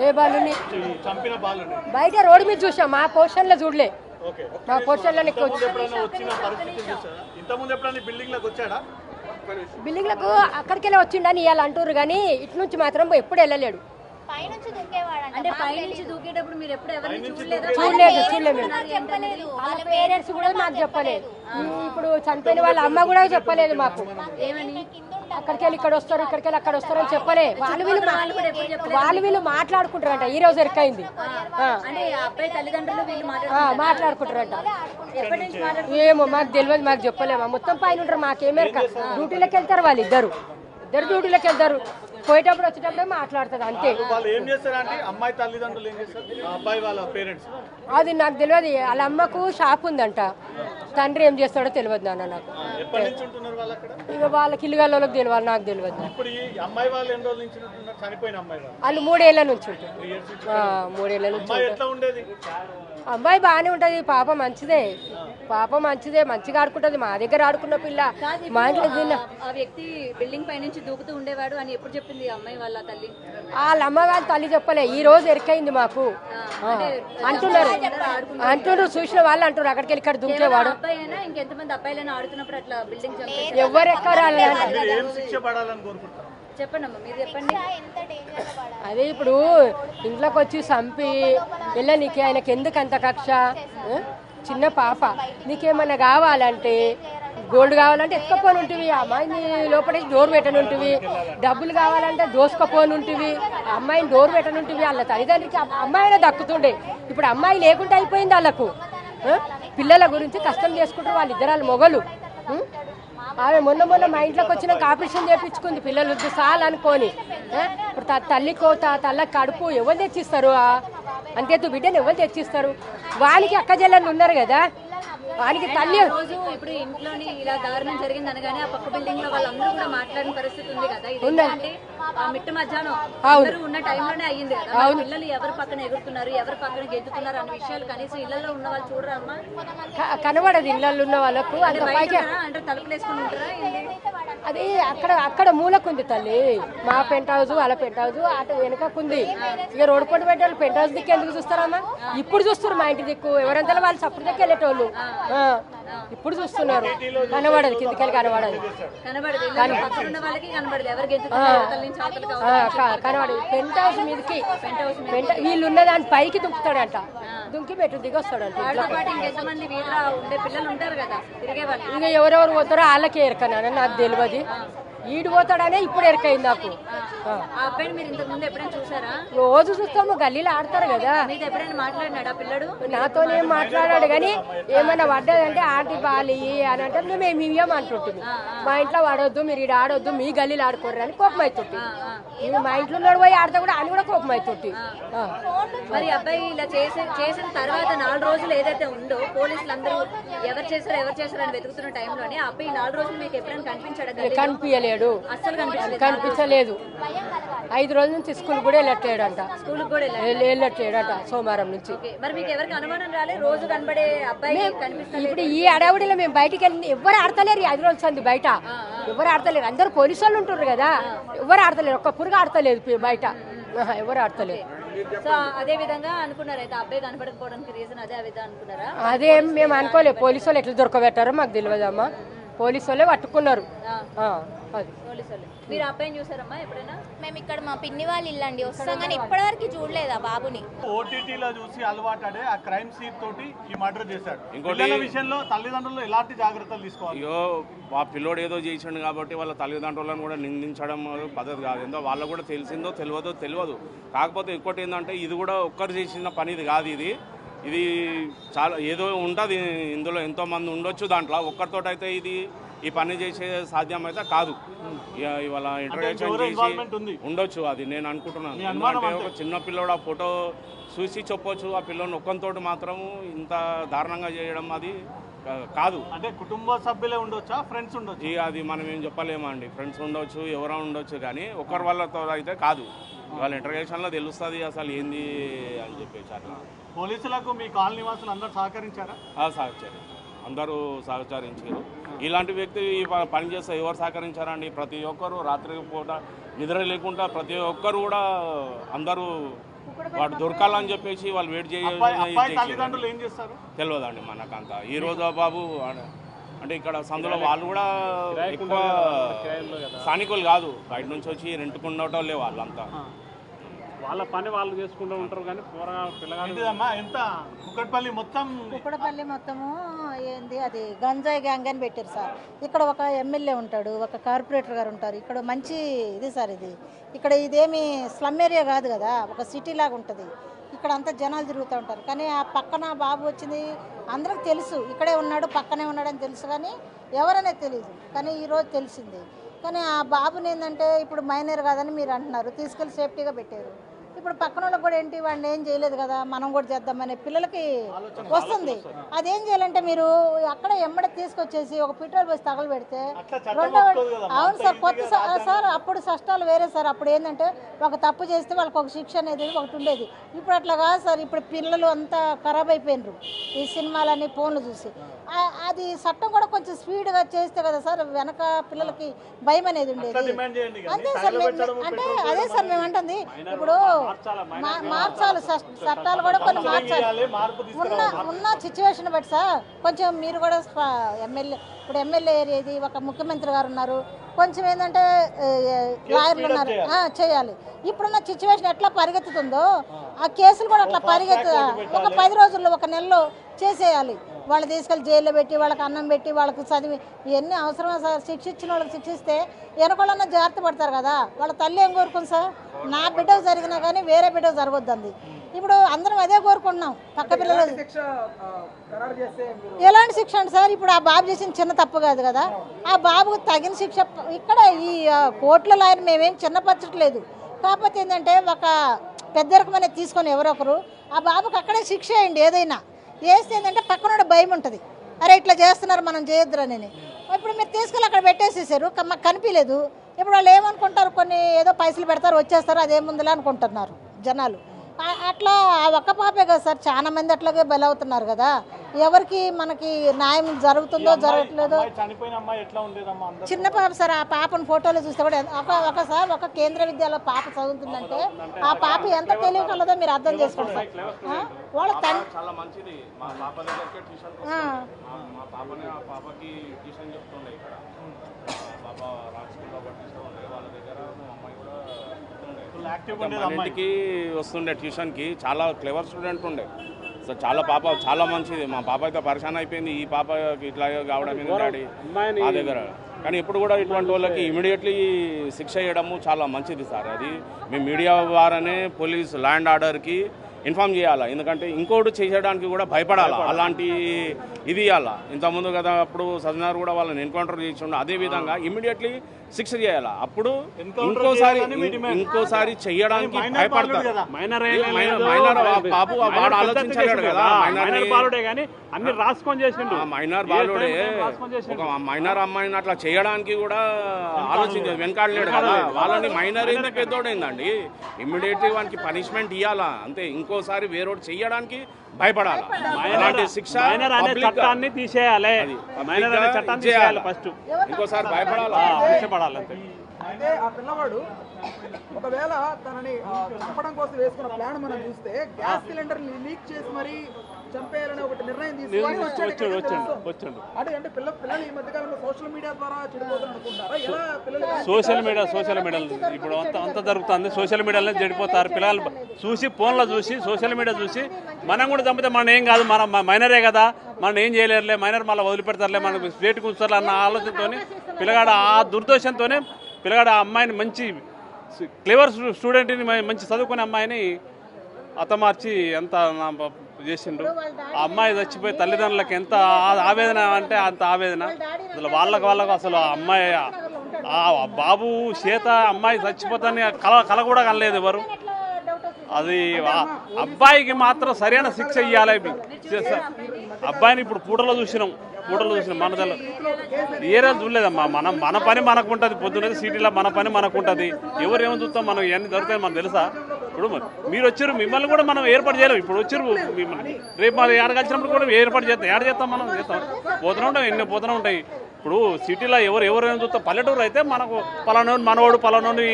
ఏ బాలుని చంపిన బాలుని బయట రోడ్డు మీద చూసాం, మా పోర్షన్లో చూడలే. ఓకే మా పోర్షన్లో ఎప్పుడైనా వచ్చిన పరిస్థితి చూసారా? ఇంతకుముందు ఎప్పుడైనా బిల్డింగ్ లకు వచ్చాడా? బిల్డింగ్లకు అక్కడికి వెళ్ళి వచ్చిండని ఇవాళ అంటారు కానీ ఇటు నుంచి మాత్రం ఎప్పుడు వెళ్ళలేడు. అంటే పైనుంచి దూకేటప్పుడు మీరు ఎప్పుడు ఎవరిని చూడలేదా? చూడలేదు. వాళ్ళ పేరెంట్స్ కూడా మాకు చెప్పలేదు. ఇప్పుడు చనిపోయిన వాళ్ళ అమ్మ కూడా చెప్పలేదు మాకు. ఏమని? అక్కడికి వెళ్ళి ఇక్కడ వస్తారు, ఇక్కడికి వెళ్ళి అక్కడ వస్తారు అని చెప్పలే. వాళ్ళు వీళ్ళు మాట్లాడుకుంటారంట. ఈ రోజు ఎరకైంది అంటే అబ్బాయి తల్లిదండ్రులు వీళ్ళు మాట్లాడుకుంటారంట. ఎప్పటి నుంచి ఏమో మాకు తెలియదు, మాకు చెప్పలేమా. మొత్తం పైన ఉంటారు, మాకేమేరక. డ్యూటీలోకి వెళ్తారు వాళ్ళు ఇద్దరు డ్యూటీలోకి వెళ్తారు. పోయేటప్పుడు వచ్చేటప్పుడే మాట్లాడుతుంది అంతే. వాళ్ళు ఏం చేస్తారంటే అమ్మాయి తల్లిదండ్రులు ఏం చేస్తారు, అబ్బాయి వాళ్ళ పేరెంట్స్? అది నాకు తెలియదు. వాళ్ళ అమ్మకు షాప్ ఉందంట, తండ్రి ఏం చేస్తాడో తెలియదు నాన్న నాకు. ఎప్పటి నుంచి ఉంటున్నారు వాళ్ళు అక్కడ? ఇక వాళ్ళకి ఇల్లుగాళ్ళకి తెలియదు, నాకు తెలియదు. ఇప్పుడు ఈ అమ్మాయి వాళ్ళు ఎన్ని రోజుల నుంచి ఉంటున్నారు? చనిపోయిన అమ్మాయి వాళ్ళు 3 ఏళ్ల నుంచి ఉంటారు. 3 ఏళ్ల నుంచి. అమ్మాయి ఎట్లా ఉండేది? అమ్మాయి బాగానే ఉంటది, పాప మంచిదే, మంచిగా ఆడుకుంటది. మా దగ్గర ఆడుకున్న పిల్ల మా ఇంట్లో తిన్న. ఆ వ్యక్తి బిల్డింగ్ పై నుంచి దూకుతూ ఉండేవాడు అని ఎప్పుడు చెప్పింది అమ్మాయి వాళ్ళ తల్లి? వాళ్ళ అమ్మగారు తల్లి చెప్పలే, ఈ రోజు ఎరికైంది మాకు అంటున్నారు. చూసిన వాళ్ళు అంటారు అక్కడికి వెళ్ళి ఇక్కడ దూకేవాడు. అబ్బాయి అయినా ఇంకెంతమంది అబ్బాయిలైనా ఆడుతున్నప్పుడు అట్లా బిల్డింగ్ ఎవరు ఎక్కడాలి ఏం శిక్ష పడాలని కోరుకుంటారు? చెప్పండి అమ్మ, మీరు చెప్పండి. అదే ఇప్పుడు ఇంట్లోకి వచ్చి చంపి వెళ్ళ నీకు ఆయనకి ఎందుకు అంత కక్ష? చిన్న పాప, నీకేమన్నా కావాలంటే గోల్డ్ కావాలంటే ఎత్తుకపోని ఉంటుంది, అమ్మాయిని లోపలికి డోర్ పెట్టనుంటివి. డబ్బులు కావాలంటే దోసుకపోనుంటివి, అమ్మాయిని డోర్ పెట్టనుంటివి. వాళ్ళ తల్లిదండ్రికి అమ్మాయినే దక్కుతుండే. ఇప్పుడు అమ్మాయి లేకుండా అయిపోయింది వాళ్ళకు. పిల్లల గురించి కష్టం చేసుకుంటారు వాళ్ళిద్దరు మొగలు. ఆమె మొన్న మా ఇంట్లోకి వచ్చినాక ఆపరేషన్ చేయించుకుంది పిల్లలు సాల్ అనుకొని. ఇప్పుడు తల్లి కోత, తల్ల కడుపు ఎవరు తెచ్చిస్తారు? అంతేతు బిడ్డను ఎవరు తెచ్చిస్తారు? వానికి అక్క చెల్లెళ్ళు ఉన్నారు కదా, వానికి తల్లి. రోజు ఇప్పుడు ఇంట్లోని ఇలా దారుణం జరిగింది అనగానే ఆ పక్క బిల్డింగ్ లో వాళ్ళందరూ కూడా మాట్లాడిన పరిస్థితి ఉంది కదా. ఇది మిట్ట మధ్యాహ్నం అందరూ ఉన్న టైంలోనే అయ్యింది కదా. పిల్లలు ఎవరు పక్కన ఎగురుతున్నారు, ఎవరు పక్కన గెంతుతున్నారు అనే విషయాలు కనీసం ఇళ్లలో ఉన్న వాళ్ళు చూడరా అమ్మా? కనబడదు ఇళ్లలో ఉన్న వాళ్ళకు. అంటే తలుపులు వేసుకుని ఉంటారా? అది అక్కడ మూలకుంది తల్లి. మా పెంట్ హౌస్, వాళ్ళ పెంట్ హౌస్ అటు వెనకకుంది. ఇక రోడ్డు పొట్టు పెట్టాలి, పెంట్ హౌస్ దిక్కు ఎందుకు చూస్తారమ్మా? ఇప్పుడు చూస్తారు మా ఇంటి దిక్కు. ఎవరంతా వాళ్ళు సప్పుడు దిక్కు వెళ్ళేటోళ్ళు ఇప్పుడు చూస్తున్నారు. కనబడదు, కిందికెళ్ళి కనబడదు. కనబడదు. పెంట్ హౌస్ మీదకి వీళ్ళు ఉన్న దాని పైకి దుంకుతాడంట, దుంకి పెట్టు దిగి వస్తాడంట. ఇక ఎవరెవరు పోతారో వాళ్ళకే ఎరకనా నాకు తెలియదు. ఈడు పోతాడనే ఇప్పుడు ఎరకైంది నాకు. రోజు చూస్తాము, గల్లీలో ఆడతారు కదా. నాతోనేం మాట్లాడాడు కానీ ఏమన్నా పడ్డదంటే ఆంటీ బాలి అని అంటే మేము ఇవ్వం అంటుంటుంది. మా ఇంట్లో వాడొద్దు, మీరు ఈడ ఆడొద్దు, మీ గల్లీలో ఆడుకోర్రు అని కోపం అవుతుంది. మా ఇంట్లో ఉన్నాడు పోయి ఆడతా కూడా అని కూడా కోపం అవుతుంది. మరి అబ్బాయి ఇలా చేసిన తర్వాత 4 రోజులు ఏదైతే ఉందో పోలీసులు అందరూ ఎవరు చేశారు అని వెతుకుతున్న టైంలోనే అబ్బాయి 4 రోజులు మీకు ఎప్పుడైనా కనిపించాడు? కనిపించలేడు, అసలు కనిపించలేదు. 5 రోజుల నుంచి స్కూల్ కూడా వెళ్ళట్లేడంట. స్కూల్ కూడా వెళ్ళట్లేడంట సోమవారం నుంచి. మరి మీకు ఎవరికి అనుమానం రాలే? రోజు కనబడే అబ్బాయి కనిపిస్తుంది. ఇప్పుడు ఈ అడవుడిలో మేము బయటికి వెళ్ళి ఎవరు ఆడతలేరు. 5 రోజులు సంది బయట ఎవరు ఆడతలేరు. అందరూ పోలీసు వాళ్ళు ఉంటున్నారు కదా, ఎవరు ఆడతలేరు. ఒక్క పురుగు ఆడతలేదు బయట, ఎవరు ఆడతలేరు. సో అదే విధంగా అనుకున్నారు అయితే అబ్బాయి కనపడకపోవడానికి రీజన్ అదే విధంగా అనుకున్నారా? అదే మేము అనుకోలేదు. పోలీసు వాళ్ళు ఎట్లా దొరకబెట్టారో మాకు తెలియదమ్మా. పోలీసు వాళ్ళే పట్టుకున్నారు. మీరు అబ్బాయిని చూసారమ్మా ఎప్పుడైనా? మేము ఇక్కడ మా పిన్ని వాళ్ళు ఇల్లండి వస్తాం కానీ ఇప్పటివరకు చూడలేదు ఆ బాబుని. ఓటీటీలో చూసి అలవాటడే ఆ క్రైమ్ సీన్ తోటి ఈ మర్డర్ చేశాడు. ఇంకొక విషయంలో తల్లిదండ్రులు ఎలాంటి జాగ్రత్తలు తీసుకోవాలి? అయ్యో ఆ పిల్లోడు ఏదో చేసాడు కాబట్టి వాళ్ళ తల్లిదండ్రులను కూడా నిందించడం పద్ధతి కాదు. ఏందో వాళ్ళకు కూడా తెలిసిందో తెలియదు. కాకపోతే ఇంకోటి ఏంటంటే ఇది కూడా ఒక్కరు చేసిన పనిది కాదు. ఇది చాలా ఏదో ఉంటుంది ఇందులో, ఎంతోమంది ఉండొచ్చు దాంట్లో. ఒక్కరితో అయితే ఈ పని చేసే సాధ్యం అయితే కాదు. ఇవాళ ఇంట్రడక్షన్ చేసి ఉండొచ్చు, అది నేను అనుకుంటున్నాను. ఎందుకంటే ఒక చిన్న పిల్లోడు ఆ ఫోటో చూసి చెప్పొచ్చు, ఆ పిల్లోని ఒక్కరితోటి మాత్రం ఇంత దారుణంగా చేయడం అది కాదు. అంటే కుటుంబ సభ్యులే ఉండొచ్చా, ఫ్రెండ్స్ ఉండొచ్చు? అది మనం ఏం చెప్పలేమండి. ఫ్రెండ్స్ ఉండొచ్చు, ఎవరో ఉండొచ్చు, కానీ ఒకరి వాళ్ళతో అయితే కాదు. ఇవాళ ఇంటర్గేషన్లో తెలుస్తుంది అసలు ఏంది అని చెప్పేసి. అట్లా పోలీసులకు మీ కాలనీ నివాసులు అందరూ సహకరించారా? అందరూ సహకరించారు. ఇలాంటి వ్యక్తి పని చేస్తే ఎవరు సహకరించారండి? ప్రతి ఒక్కరు రాత్రి పూట నిద్ర లేకుండా ప్రతి ఒక్కరు కూడా అందరూ వాడు దొరకాలని చెప్పేసి వాళ్ళు వెయిట్ అబ్బాయి తల్లిదండ్రులు ఏం చేస్తారు తెలియదండి మనకంతా. ఈ రోజు బాబు అంటే ఇక్కడ సందులో వాళ్ళు కూడా ఎక్కువ స్థానికులు కాదు, బయట నుంచి వచ్చి రెంట్కుండటోళ్ళే వాళ్ళంతా. వాళ్ళ పని వాళ్ళు చేసుకుంటూ ఉంటారు కానీ పిల్లగాడు ఎంత కుక్కట్పల్లి మొత్తము ఏంది అది గంజాయి గ్యాంగ్ అని పెట్టారు సార్. ఇక్కడ ఒక ఎమ్మెల్యే ఉంటాడు, ఒక కార్పొరేటర్ గారు ఉంటారు. ఇక్కడ మంచి ఇది సార్ ఇది. ఇక్కడ ఇదేమి స్లమ్ ఏరియా కాదు కదా, ఒక సిటీ లాగా ఉంటుంది. ఇక్కడ అంతా జనాలు తిరుగుతూ ఉంటారు. కానీ ఆ పక్కన బాబు వచ్చింది అందరికి తెలుసు, ఇక్కడే ఉన్నాడు పక్కనే ఉన్నాడని తెలుసు, కానీ ఎవరనేది తెలియదు. కానీ ఈరోజు తెలిసింది. కానీ ఆ బాబుని ఏంటంటే ఇప్పుడు మైనర్ కాదని మీరు అంటున్నారు, తీసుకెళ్ళి సేఫ్టీగా పెట్టారు. ఇప్పుడు పక్కన వాళ్ళకి కూడా ఏంటి, వాడిని ఏం చేయలేదు కదా మనం కూడా చేద్దామనే పిల్లలకి వస్తుంది. అదేం చేయాలంటే మీరు అక్కడ ఎమ్మడ తీసుకొచ్చేసి ఒక పెట్రోల్ పోసి తగలు పెడితే అవును సార్ కొత్త సార్ అప్పుడు కష్టాలు వేరే సార్. అప్పుడు ఏంటంటే ఒక తప్పు చేస్తే వాళ్ళకి ఒక శిక్ష అనేది ఒకటి ఉండేది. ఇప్పుడు అట్లా కాదు సార్. ఇప్పుడు పిల్లలు అంతా ఖరాబ్ అయిపోయినారు ఈ సినిమాలని ఫోన్లు చూసి. అది చట్టం కూడా కొంచెం స్పీడ్గా చేస్తే కదా సార్ వెనక పిల్లలకి భయం అనేది ఉండేది. అంతే సార్ అంటే అదే సార్ మేము అంటుంది. ఇప్పుడు మార్చాలి చట్టాలు కూడా కొన్ని మార్చాలి. ఉన్న సిచ్యువేషన్ బట్టి సార్ కొంచెం మీరు కూడా ఎమ్మెల్యే ఏరియాది ఒక ముఖ్యమంత్రి గారు ఉన్నారు, కొంచెం ఏంటంటే లాయర్లు ఉన్నారు, చేయాలి. ఇప్పుడున్న సిచ్యువేషన్ ఎట్లా పరిగెత్తుతుందో ఆ కేసులు కూడా అట్లా ఒక 10 రోజుల్లో 1 నెలలో చేసేయాలి. వాళ్ళు తీసుకెళ్ళి జైల్లో పెట్టి వాళ్ళకి అన్నం పెట్టి వాళ్ళకి చదివి ఇవన్నీ అవసరమా సార్? శిక్షించిన వాళ్ళకి శిక్షిస్తే వెనకాలన్నా జాగ్రత్త పడతారు కదా. వాళ్ళ తల్లి ఏం కోరుకుంది సార్, నా బిడ్డకు జరిగినా కానీ వేరే బిడ్డకు జరగొద్దంది. ఇప్పుడు అందరం అదే కోరుకుంటున్నాం. పక్క పిల్లలు ఎలాంటి శిక్ష అంటే సార్, ఇప్పుడు ఆ బాబు చేసిన చిన్న తప్పు కాదు కదా, ఆ బాబుకు తగిన శిక్ష ఇక్కడ ఈ కోర్టులో ఆయన మేమేం చిన్నపరచట్లేదు. కాకపోతే ఏంటంటే ఒక పెద్ద రకమైన తీసుకొని ఎవరొకరు ఆ బాబుకి అక్కడే శిక్ష వేయండి. ఏదైనా వేస్తే ఏంటంటే పక్కన భయం ఉంటుంది, అరే ఇట్లా చేస్తున్నారు మనం చేయొద్దురని. ఇప్పుడు మీరు తీసుకెళ్ళి అక్కడ పెట్టేసేసారు, మాకు కనిపించలేదు. ఇప్పుడు వాళ్ళు ఏమనుకుంటారు, కొన్ని ఏదో పైసలు పెడతారు వచ్చేస్తారు, అదేముందిలే అనుకుంటున్నారు జనాలు. అట్లా ఆ ఒక్క పాపే కదా సార్, చాలా మంది అట్లాగే బలవుతున్నారు కదా. ఎవరికి మనకి న్యాయం జరుగుతుందో జరగట్లేదో. చిన్న పాప సార్, ఆ పాపను ఫోటోలో చూస్తే కూడా ఒకసారి ఒక కేంద్ర విద్యాలయ పాప చదువుతుందంటే ఆ పాప ఎంత తెలియగలదో మీరు అర్థం చేసుకోండి సార్. వాళ్ళ చాలా మంచిది. మా పాప దగ్గరికి ట్యూషన్ పాపకి ట్యూషన్ చెప్తుండే ఇక్కడ పాప రాజకీయాల్లో పట్టిస్తుండే వాళ్ళ దగ్గర. అమ్మాయి కూడా ఇంటికి వస్తుండే ట్యూషన్కి. చాలా క్లెవర్ స్టూడెంట్ ఉండే. సో చాలా మంచిది. మా పాప అయితే పరిశాన్ అయిపోయింది, ఈ పాపకి ఇట్లా కావడం డాడీ మా దగ్గర. కానీ ఇప్పుడు కూడా ఇటువంటి వాళ్ళకి ఇమీడియట్లీ శిక్ష చేయడము చాలా మంచిది సార్. అది మేము మీడియా ద్వారానే పోలీస్ ల్యాండ్ ఆర్డర్కి ఇన్ఫామ్ చేయాలా, ఎందుకంటే ఇంకోటి చేయడానికి కూడా భయపడాలా. అలాంటి ఇది ఇవ్వాలా. ఇంతకుముందు కదా అప్పుడు సజ్జనార్ కూడా వాళ్ళని ఎన్కౌంటర్ చేసి అదేవిధంగా ఇమీడియట్లీ శిక్ష చేయాలా. అప్పుడు ఇంకోసారి చెయ్యడానికి భయపడతారు. మైనర్ బాబు వాడు ఆలోచించలేడు కదా, అన్ని రాసుకొని చేసిండు. మైనర్ బాలుడే ఒక మైనర్ అమ్మాయిని అట్లా చేయడానికి కూడా ఆలోచించదు, వెనకాడలేడు కదా. వాళ్ళని మైనర్ ఏంది పెద్దోడైందండి, ఇమ్మీడియట్లీ వానికి పనిష్మెంట్ ఇవ్వాలా అంతే. ఇంకోసారి వేరేోడు చెయ్యడానికి భయపడాలి. చట్టాన్ని తీసేయాలి, చట్టాన్ని తీసేయాలి ఫస్ట్. ఇంకోసారి భయపడాలి, శిక్షపడాలి అంతే. అంటే ఆ పిల్లవాడు ఒకవేళ తనని చంపడం కోసం వేసుకున్న ప్లాన్ మనం చూస్తే గ్యాస్ సిలిండర్ లీక్ చేసి మరి చంపేయాలని ఒకటి నిర్ణయం తీసుకుని అంటే పిల్లలు ఈ మధ్యకాలంలో సోషల్ మీడియా ద్వారా చెడిపోతారు అనుకుంటారా? ఎలా పిల్లలు సోషల్ మీడియా ఇప్పుడు అంత జరుగుతుంది. సోషల్ మీడియాలో చెడిపోతారు పిల్లలు. ఫోన్లో చూసి సోషల్ మీడియా చూసి మనం కూడా చంపితే మనం ఏం కాదు, మనం మైనరే కదా, మనం ఏం చేయలేరులే, మైనర్ మళ్ళీ వదిలిపెడతారులే, మనకు స్టేట్కి ఉంచుతారు అన్న ఆలోచనతో పిల్లగాడు ఆ దుర్దోషంతోనే పిల్లగాడు ఆ అమ్మాయిని మంచి క్లెవర్ స్టూడెంట్ని మంచి చదువుకునే అమ్మాయిని హతమార్చి ఎంత చేసిండ్రు. ఆ అమ్మాయి చచ్చిపోయి తల్లిదండ్రులకు ఎంత ఆవేదన అంటే అంత ఆవేదన. అసలు వాళ్ళకు అసలు ఆ అమ్మాయి ఆ బాబు చేత అమ్మాయి చచ్చిపోతాని కల కూడా కనలేదు ఎవరు. అది అబ్బాయికి మాత్రం సరైన శిక్ష ఇవ్వాలి. అబ్బాయిని ఇప్పుడు పూటలో చూసినాం మన దగ్గర ఏ రోజు చూడలేదమ్మా. మన పని మనకు ఉంటుంది, పొద్దున్నది సిటీలో మన పని మనకు ఉంటుంది. ఎవరు ఏమో చూస్తాం, మనం ఇవన్నీ దొరుకుతాయి మనకు తెలుసా? ఇప్పుడు మీరు వచ్చారు, మిమ్మల్ని కూడా మనం ఏర్పాటు చేయలేము. ఇప్పుడు వచ్చారు మిమ్మల్ని, రేపు మరి ఏడ కలిసినప్పుడు కూడా ఏర్పాటు చేస్తాం. ఏడ చేస్తాం, మనం చేస్తాం. పోతూనే ఉంటాం, ఎన్నో పోతూనే ఉంటాయి. ఇప్పుడు సిటీలో ఎవరైనా చూస్తాం, పల్లెటూరు అయితే మనకు పలానోని మనవాడు, పలానోని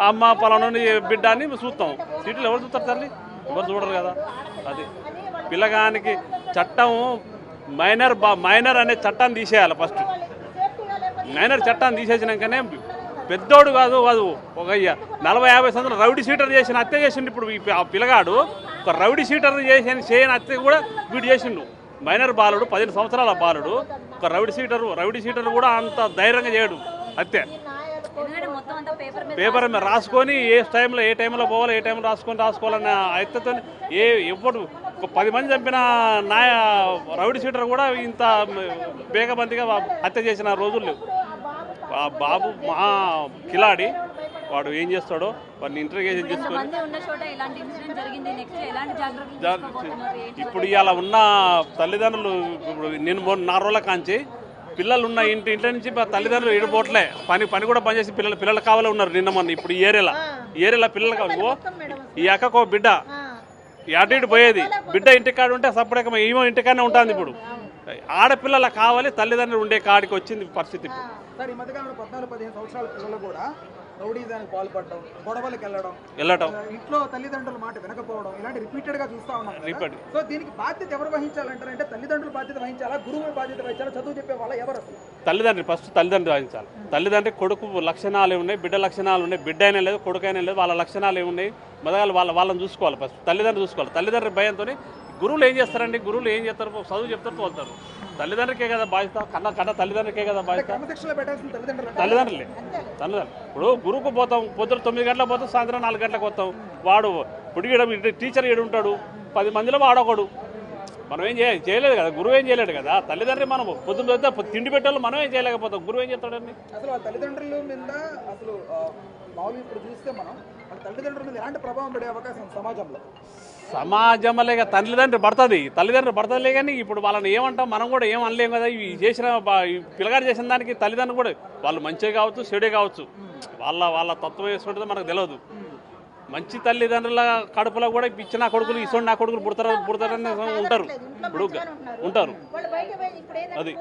అమ్మ, పలానోని బిడ్డ అని చూస్తాం. సిటీలో ఎవరు చూస్తారు తల్లి? ఎవరు చూడరు కదా. అది పిల్లగానికి చట్టం మైనర్ అనే చట్టాన్ని తీసేయాలి. ఫస్ట్ మైనర్ చట్టాన్ని తీసేసినాకనే పెద్దోడు కాదు ఒక 40-50 సంవత్సరాలు రౌడీ షీటర్ చేసిన హత్య చేసిండు. ఇప్పుడు ఆ పిల్లగాడు ఒక రౌడీ షీటర్ చేయని హత్య కూడా వీడు చేసిండు. మైనర్ బాలుడు, 15 సంవత్సరాల బాలుడు, ఒక రౌడీ షీటర్ కూడా అంత ధైర్యంగా చేయడు హత్య. పేపర్ మీద రాసుకొని ఏ టైంలో పోవాలి, ఏ టైంలో రాసుకోవాలన్న హత్యతో ఎప్పుడు ఒక 10 మంది చంపిన రౌడీ షీటర్ కూడా ఇంత బేగబందిగా హత్య చేసిన రోజులు లేవు. ఆ బాబు మా కిలాడి, వాడు ఏం చేస్తాడో వాడిని ఇంటర్గేషన్ చేసుకొని ఇప్పుడు ఇవాళ ఉన్న తల్లిదండ్రులు, ఇప్పుడు నేను 4 రోజుల కాంచి పిల్లలు ఉన్న ఇంటి నుంచి తల్లిదండ్రులు ఏడిపోవట్లే, పని కూడా పనిచేసి పిల్లలు కావాలే ఉన్నారు. నిన్న మొన్న ఇప్పుడు ఈ ఏరియాలో పిల్లలు కావాలి. ఈ అక్కకో బిడ్డ అటు పోయేది, బిడ్డ ఇంటికాడ ఉంటే సపరేట్ ఏమో ఇంటికాడనే ఉంటుంది. ఇప్పుడు ఆడపిల్లల కావాలి, తల్లిదండ్రులు ఉండే కాడికి వచ్చింది పరిస్థితి. సార్, ఈ మధ్యకాలంలో 14-15 సంవత్సరాల పిల్లలు కూడా రౌడీజానికి పాల్పడడం, గొడవలకు వెళ్ళడం, ఇంట్లో తల్లిదండ్రుల మాట వినకపోవడం, ఇలాంటి రిపీటెడ్ గా చూస్తా ఉన్నాం. సో దీనికి బాధ్యత ఎవరు వహించాలంటారంటే తల్లిదండ్రులు బాధ్యత వహించాలా, గురువుల బాధ్యత వహించాలా, చదువు చెప్పే వాళ్ళ ఎవరు? ఫస్ట్ తల్లిదండ్రులు వహించాలి. తల్లిదండ్రి కొడుకు లక్షణాలు ఏమున్నాయి, బిడ్డ లక్షణాలు ఉన్నాయి, బిడ్డ అయినా లేదు, కొడుకు అయినా లేదు, వాళ్ళ లక్షణాలు ఏమున్నాయి, మొదలు వాళ్ళని చూసుకోవాలి. ఫస్ట్ తల్లిదండ్రులు చూసుకోవాలి. తల్లిదండ్రి భయంతో గురువులు ఏం చేస్తారండి? గురువులు ఏం చేస్తారు? చదువు చెప్తారు, తోలుతారు. తల్లిదండ్రికే కదా బాధ్యత, కన్నా తల్లిదండ్రికే కదా బాధ్యత. తల్లిదండ్రులే. ఇప్పుడు గురువుకు పోతాం, పొద్దున 9 గంటలకు పోతాం, సాయంత్రం 4 గంటలకు వస్తాం. వాడు ఇప్పుడు టీచర్ ఏడు ఉంటాడు, 10 మందిలో వాడొకడు. మనం ఏం చేయలేదు కదా, గురువు ఏం చేయలేడు కదా. తల్లిదండ్రి మనం పొద్దున్న తిండి పెట్టాలి, మనం ఏం చేయలేకపోతాం, గురువు ఏం చేస్తాడండి? అసలు తల్లిదండ్రుల మీద అసలు మామూలు ఇప్పుడు చూస్తే మనం తల్లిదండ్రుల మీద ఎలాంటి ప్రభావం పడే అవకాశం సమాజంలో తల్లిదండ్రులు పడుతుంది కానీ ఇప్పుడు వాళ్ళని ఏమంటాం, మనం కూడా ఏం అనలేం కదా. ఇవి చేసిన పిల్లగాడు చేసిన దానికి తల్లిదండ్రులు కూడా వాళ్ళు మంచిగా కావచ్చు, చెడే కావచ్చు, వాళ్ళ తత్వం వేసుకుంటుంది మనకు తెలియదు. మంచి తల్లిదండ్రుల కడుపులో కూడా ఇచ్చిన కొడుకులు ఇసోండి నా కొడుకులు పుడతారని ఉంటారు. అది